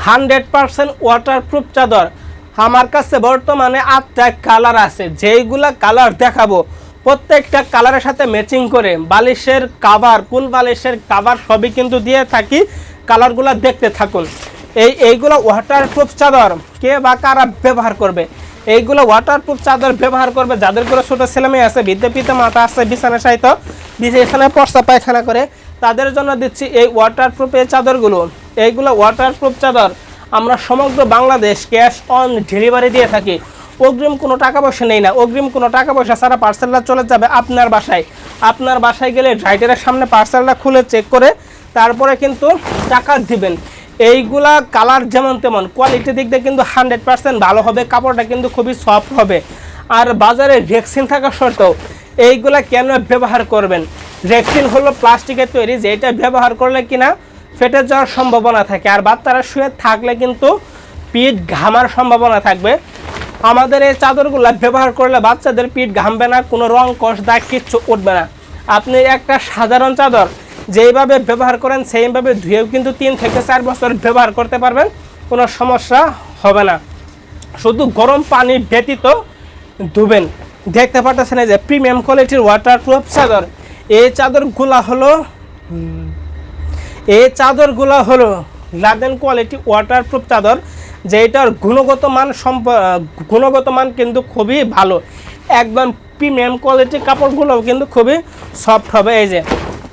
100% waterproof চাদর। আমার কাছে বর্তমানে 8টা কালার আছে, যেইগুলা কালার দেখাবো প্রত্যেকটা কালারের সাথে ম্যাচিং করে বালিশের কাভার, কুল বালিশের কাভার সবই কিন্তু দিয়ে থাকি। কালারগুলো দেখতে থাকুন। এইগুলো ওয়াটারপ্রুফ চাদর কে বা কারা ব্যবহার করবে? এইগুলো ওয়াটারপ্রুফ চাদর ব্যবহার করবে যাদের করে ছোটো ছেলেমেয়ে আছে, বৃদ্ধ পিতা মাতা আছে, বিছানা সাহিত্য বিছানায় পর্সা পায়খানা করে, তাদের জন্য দিচ্ছি এই ওয়াটারপ্রুফ এই চাদরগুলো। এইগুলো ওয়াটারপ্রুফ চাদর আমরা সমগ্র বাংলাদেশ ক্যাশ অন ডেলিভারি দিয়ে থাকি। অগ্রিম কোনো টাকা পয়সা নেই না। অগ্রিম কোনো টাকা পয়সা ছাড়া পার্সেলটা চলে যাবে আপনার বাসায়। আপনার বাসায় গেলে ড্রাইভারের সামনে পার্সেলটা খুলে চেক করে তারপরে কিন্তু টাকা দিবেন। এইগুলা কালার যেমন তেমন, কোয়ালিটি দিক দিয়ে কিন্তু 100% ভালো হবে। কাপড়টা কিন্তু খুবই সফট হবে। আর বাজারে রেক্সিন থাকা সত্ত্বেও এইগুলা কেন ব্যবহার করবেন? রেক্সিন হলো প্লাস্টিকের তৈরি, যেটা ব্যবহার করলে কিনা ফেটে যাওয়ার সম্ভাবনা থাকে, আর বাচ্চারা শুয়ে থাকলে কিন্তু পিঠ ঘামার সম্ভাবনা থাকবে। আমাদের এই চাদরগুলো ব্যবহার করলে বাচ্চাদের পিঠ ঘামবে না, কোনো রং কষ দাগ কিচ্ছু উঠবে না। আপনি একটা সাধারণ চাদর যেইভাবে ব্যবহার করেন সেইভাবে ধুয়েও কিন্তু 3 থেকে 4 বছর ব্যবহার করতে পারবেন, কোনো সমস্যা হবে না। শুধু গরম পানি ব্যতীত ধুবেন। দেখতে পাচ্ছেন এই যে প্রিমিয়াম কোয়ালিটির ওয়াটারপ্রুফ চাদর। এই চাদরগুলো হলো লাদেন কোয়ালিটি ওয়াটারপ্রুফ চাদর, যেটার গুণগত মান কিন্তু খুবই ভালো। একদম প্রিমিয়াম কোয়ালিটির কাপড়গুলোও কিন্তু খুবই সফট হবে। এই যে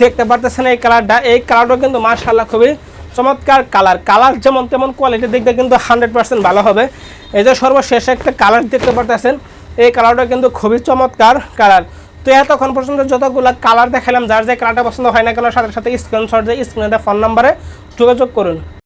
দেখতে পাচ্ছেন এই কালারটাও কিন্তু মাশাআল্লাহ খুবই চমৎকার কালার যেমন তেমন কোয়ালিটি দিক দিয়ে কিন্তু 100% ভালো হবে। এই যে সর্বশেষ একটা কালার দেখতে পাচ্ছেন, এই কালারটা কিন্তু খুবই চমৎকার কালার। তো এতক্ষণ পর্যন্ত যতগুলো কালার দেখালাম, যার যে কালারটা পছন্দ হয় না কেন সাথে সাথে স্ক্রিনশট দিয়ে স্ক্রিনে ফোন নাম্বারে যোগাযোগ করুন।